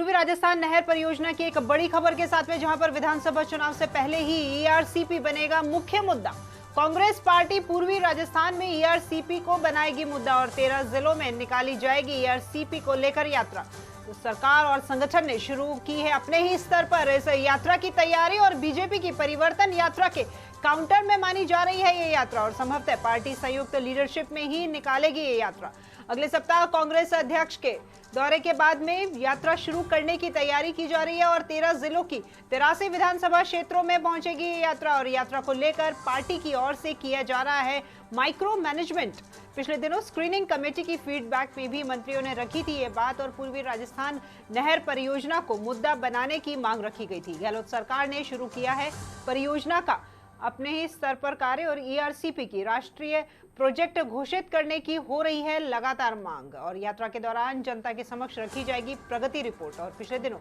पूर्वी राजस्थान नहर परियोजना की एक बड़ी खबर के साथ में, जहां पर विधानसभा चुनाव से पहले ही ईआरसीपी बनेगा मुख्य मुद्दा। कांग्रेस पार्टी पूर्वी राजस्थान में ईआरसीपी को बनाएगी मुद्दा और 13 जिलों में निकाली जाएगी ईआरसीपी को लेकर यात्रा। तो सरकार और संगठन ने शुरू की है अपने ही स्तर पर इस यात्रा की तैयारी और बीजेपी की परिवर्तन यात्रा के काउंटर में मानी जा रही है ये यात्रा और संभवतः पार्टी संयुक्त लीडरशिप में ही निकालेगी ये यात्रा। अगले सप्ताह कांग्रेस अध्यक्ष के दौरे के बाद में यात्रा शुरू करने की तैयारी की जा रही है और 13 जिलों की 83 विधानसभा क्षेत्रों में पहुंचेगी ये यात्रा और यात्रा को लेकर पार्टी की ओर से किया जा रहा है माइक्रो मैनेजमेंट। पिछले दिनों स्क्रीनिंग कमेटी की फीडबैक में भी मंत्रियों ने रखी थी ये बात और पूर्वी राजस्थान नहर परियोजना को मुद्दा बनाने की मांग रखी गई थी। गहलोत सरकार ने शुरू किया है परियोजना का अपने ही स्तर पर कार्य और ईआरसीपी की राष्ट्रीय प्रोजेक्ट घोषित करने की हो रही है लगातार मांग और यात्रा के दौरान जनता के समक्ष रखी जाएगी प्रगति रिपोर्ट। और पिछले दिनों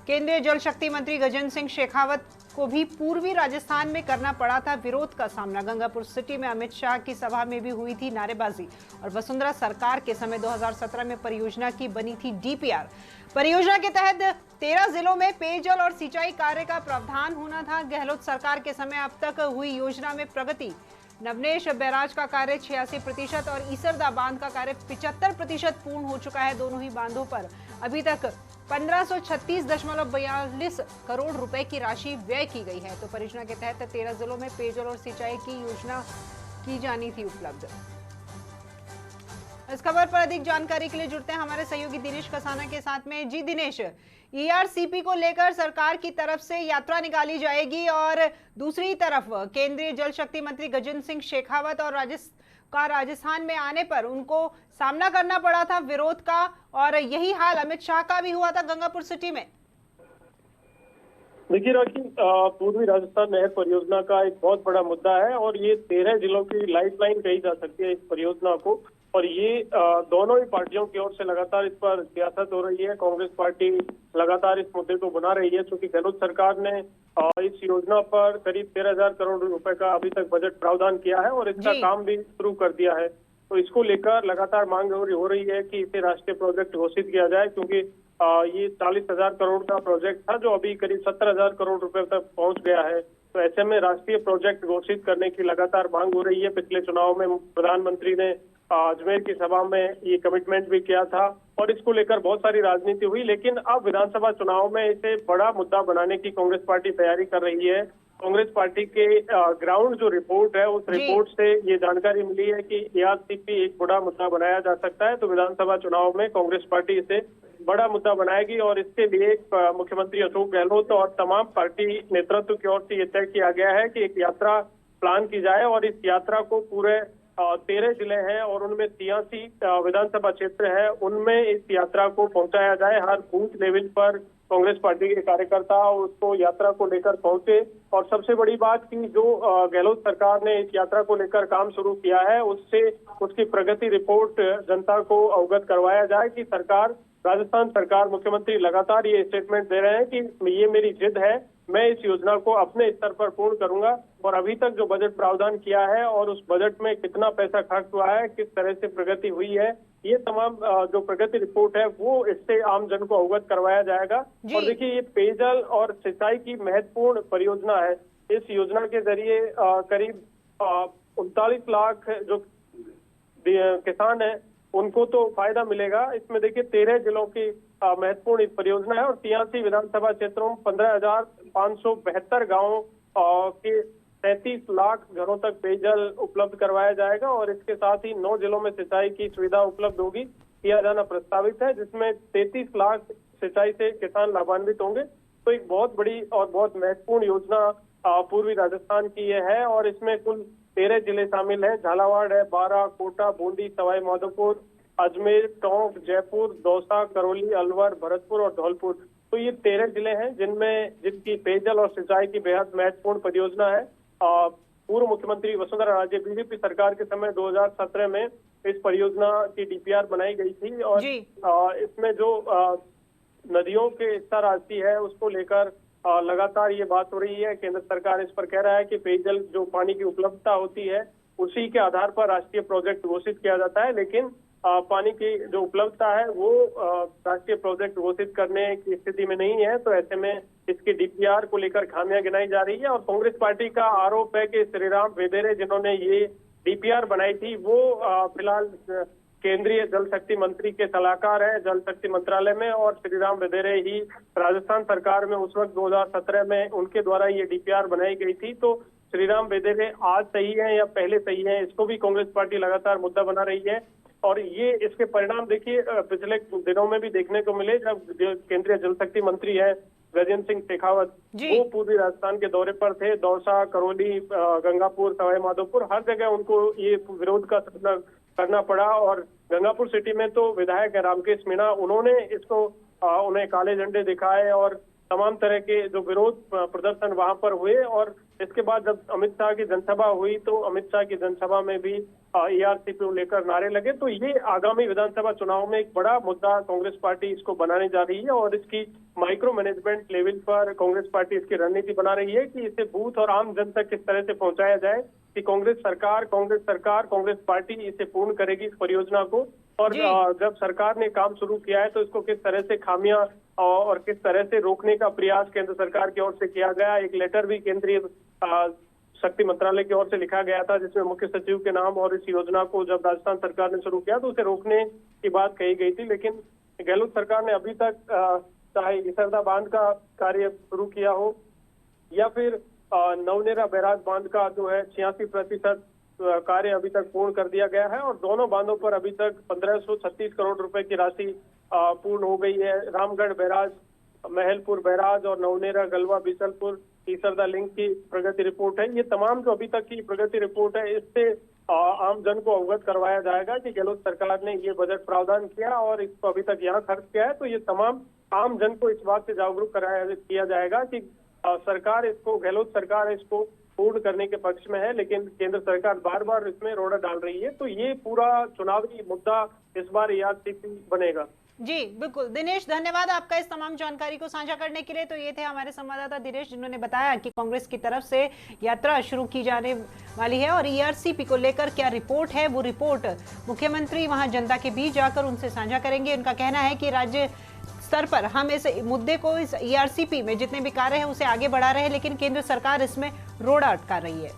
केंद्रीय जल शक्ति मंत्री गजेंद्र सिंह शेखावत को भी पूर्वी राजस्थान में करना पड़ा था विरोध का सामना। गंगापुर सिटी में अमित शाह की सभा में भी हुई थी नारेबाजी और वसुंधरा सरकार के समय 2017 में परियोजना की बनी थी डीपीआर। परियोजना के तहत 13 जिलों में पेयजल और सिंचाई कार्य का प्रावधान होना था। गहलोत सरकार के समय अब तक हुई योजना में प्रगति, नवनेश बैराज का कार्य 86% और ईसरदा बांध का कार्य 75% पूर्ण हो चुका है। दोनों ही बांधों पर अभी तक 1536.42 करोड़ रुपए की राशि व्यय की गई है। तो परियोजना के तहत 13 जिलों में पेयजल और सिंचाई की योजना की जानी थी उपलब्ध। इस खबर पर अधिक जानकारी के लिए जुड़ते हैं हमारे सहयोगी दिनेश कसाना के साथ में। जी दिनेश, ईआरसीपी को लेकर सरकार की तरफ से यात्रा निकाली जाएगी और दूसरी तरफ केंद्रीय जल शक्ति मंत्री गजेंद्र सिंह शेखावत और राजस्थान में आने पर उनको सामना करना पड़ा था विरोध का और यही हाल अमित शाह का भी हुआ था गंगापुर सिटी में। देखिए राखी, पूर्वी राजस्थान नहर परियोजना का एक बहुत बड़ा मुद्दा है और ये 13 जिलों की लाइफलाइन कही जा सकती है इस परियोजना को। और ये दोनों ही पार्टियों की ओर से लगातार इस पर सियासत हो रही है। कांग्रेस पार्टी लगातार इस मुद्दे को बना रही है क्योंकि गहलोत सरकार ने इस योजना पर करीब 13,000 करोड़ रुपए का अभी तक बजट प्रावधान किया है और इसका काम भी शुरू कर दिया है। तो इसको लेकर लगातार मांग हो रही है कि इसे राष्ट्रीय प्रोजेक्ट घोषित किया जाए क्योंकि ये 40,000 करोड़ का प्रोजेक्ट था जो अभी करीब 70,000 करोड़ रुपए तक पहुंच गया है। तो ऐसे में राष्ट्रीय प्रोजेक्ट घोषित करने की लगातार मांग हो रही है। पिछले चुनाव में प्रधानमंत्री ने अजमेर की सभा में ये कमिटमेंट भी किया था और इसको लेकर बहुत सारी राजनीति हुई, लेकिन अब विधानसभा चुनाव में इसे बड़ा मुद्दा बनाने की कांग्रेस पार्टी तैयारी कर रही है। कांग्रेस पार्टी के ग्राउंड जो रिपोर्ट है उस रिपोर्ट से ये जानकारी मिली है कि ईआरसीपी एक बड़ा मुद्दा बनाया जा सकता है। तो विधानसभा चुनाव में कांग्रेस पार्टी इसे बड़ा मुद्दा बनाएगी और इसके लिए मुख्यमंत्री अशोक गहलोत और तमाम पार्टी नेतृत्व की ओर से ये तय किया गया है कि एक यात्रा प्लान की जाए और इस यात्रा को पूरे 13 जिले हैं और उनमें 83 विधानसभा क्षेत्र है, उनमें इस यात्रा को पहुंचाया जाए। हर बूथ लेवल पर कांग्रेस पार्टी के कार्यकर्ता उसको यात्रा को लेकर पहुंचे। और सबसे बड़ी बात की जो गहलोत सरकार ने इस यात्रा को लेकर काम शुरू किया है उससे उसकी प्रगति रिपोर्ट जनता को अवगत करवाया जाए कि सरकार, राजस्थान सरकार, मुख्यमंत्री लगातार ये स्टेटमेंट दे रहे हैं कि ये मेरी जिद है, मैं इस योजना को अपने स्तर पर पूर्ण करूंगा। और अभी तक जो बजट प्रावधान किया है और उस बजट में कितना पैसा खर्च हुआ है, किस तरह से प्रगति हुई है, ये तमाम जो प्रगति रिपोर्ट है वो इससे आम जन को अवगत करवाया जाएगा। और देखिए, ये पेयजल और सिंचाई की महत्वपूर्ण परियोजना है। इस योजना के जरिए करीब 39 लाख जो किसान है उनको तो फायदा मिलेगा। इसमें देखिए 13 जिलों की महत्वपूर्ण इस परियोजना है और 83 विधानसभा क्षेत्रों में 15,572 गांवों के 33 लाख घरों तक पेयजल उपलब्ध करवाया जाएगा और इसके साथ ही 9 जिलों में सिंचाई की सुविधा उपलब्ध होगी, किया जाना प्रस्तावित है, जिसमें 33 लाख सिंचाई से किसान लाभान्वित होंगे। तो एक बहुत बड़ी और बहुत महत्वपूर्ण योजना पूर्वी राजस्थान की ये है और इसमें कुल 13 जिले शामिल हैं। झालावाड़ है, बारां, कोटा, बूंदी, सवाई माधोपुर, अजमेर, टोंक, जयपुर, दौसा, करौली, अलवर, भरतपुर और धौलपुर। तो ये 13 जिले हैं जिनकी पेयजल और सिंचाई की बेहद महत्वपूर्ण परियोजना है। पूर्व मुख्यमंत्री वसुंधरा राजे बीजेपी सरकार के समय 2017 में इस परियोजना की डीपीआर बनाई गई थी और इसमें जो नदियों के स्तर आती है उसको लेकर लगातार ये बात हो रही है। केंद्र सरकार इस पर कह रहा है कि पेयजल जो पानी की उपलब्धता होती है उसी के आधार पर राष्ट्रीय प्रोजेक्ट घोषित किया जाता है, लेकिन पानी की जो उपलब्धता है वो राष्ट्रीय प्रोजेक्ट घोषित करने की स्थिति में नहीं है। तो ऐसे में इसकी डीपीआर को लेकर खामियां गिनाई जा रही है और कांग्रेस पार्टी का आरोप है कि श्रीराम वेदेरे जिन्होंने ये डीपीआर बनाई थी वो फिलहाल केंद्रीय जल शक्ति मंत्री के सलाहकार हैं जल शक्ति मंत्रालय में, और श्रीराम वेदेरे ही राजस्थान सरकार में उस वक्त 2017 में उनके द्वारा ये डीपीआर बनाई गई थी। तो श्रीराम वेदेरे आज सही है या पहले सही है, इसको भी कांग्रेस पार्टी लगातार मुद्दा बना रही है। और ये इसके परिणाम देखिए पिछले दिनों में भी देखने को मिले, जब केंद्रीय जल शक्ति मंत्री है गजेंद्र सिंह शेखावत वो पूर्वी राजस्थान के दौरे पर थे। दौसा, करौली, गंगापुर, सवाई माधोपुर हर जगह उनको ये विरोध का सामना करना पड़ा। और गंगापुर सिटी में तो विधायक रामकेश मीणा उन्होंने इसको उन्हें काले झंडे दिखाए और तमाम तरह के जो विरोध प्रदर्शन वहां पर हुए। और इसके बाद जब अमित शाह की जनसभा हुई तो अमित शाह की जनसभा में भी ईआरसीपी को लेकर नारे लगे। तो ये आगामी विधानसभा चुनाव में एक बड़ा मुद्दा कांग्रेस पार्टी इसको बनाने जा रही है और इसकी माइक्रो मैनेजमेंट लेवल पर कांग्रेस पार्टी इसकी रणनीति बना रही है कि इसे बूथ और आम जन तक किस तरह से पहुंचाया जाए कि कांग्रेस कांग्रेस पार्टी इसे पूर्ण करेगी इस परियोजना को। और जब सरकार ने काम शुरू किया है तो इसको किस तरह से खामियां और किस तरह से रोकने का प्रयास केंद्र सरकार की ओर से किया गया। एक लेटर भी केंद्रीय शक्ति मंत्रालय की ओर से लिखा गया था जिसमें मुख्य सचिव के नाम और इस योजना को जब राजस्थान सरकार ने शुरू किया तो उसे रोकने की बात कही गई थी। लेकिन गहलोत सरकार ने अभी तक चाहे इसरदा बांध का कार्य शुरू किया हो या फिर नवनेरा बैराज बांध का जो है 86% कार्य अभी तक पूर्ण कर दिया गया है और दोनों बांधों पर अभी तक 1536 करोड़ रुपए की राशि पूर्ण हो गई है। रामगढ़ बैराज, महलपुर बैराज और नवनेरा, गलवा, बिसलपुर, तीसरदा लिंक की प्रगति रिपोर्ट है। ये तमाम जो अभी तक की प्रगति रिपोर्ट है इससे आम जन को अवगत करवाया जाएगा कि गहलोत सरकार ने ये बजट प्रावधान किया और इसको अभी तक यहाँ खर्च किया है। तो ये तमाम आम जन को इस बात से जागरूक किया जाएगा कि सरकार इसको, गहलोत सरकार इसको पूर्ण करने के पक्ष में है, लेकिन केंद्र सरकार बार बार इसमें रोड़ा डाल रही है। तो ये पूरा चुनावी मुद्दा इस बार ईआरसीपी बनेगा। जी बिल्कुल दिनेश, धन्यवाद आपका इस तमाम जानकारी को साझा करने के लिए। तो ये थे हमारे संवाददाता दिनेश जिन्होंने बताया कि कांग्रेस की तरफ से यात्रा शुरू की जाने वाली है और ईआरसीपी को लेकर क्या रिपोर्ट है वो रिपोर्ट मुख्यमंत्री वहां जनता के बीच जाकर उनसे साझा करेंगे। उनका कहना है कि राज्य स्तर पर हम इस मुद्दे को, इस ईआरसीपी में जितने भी कार्य हैं उसे आगे बढ़ा रहे हैं, लेकिन केंद्र सरकार इसमें रोड़ा अटका रही है।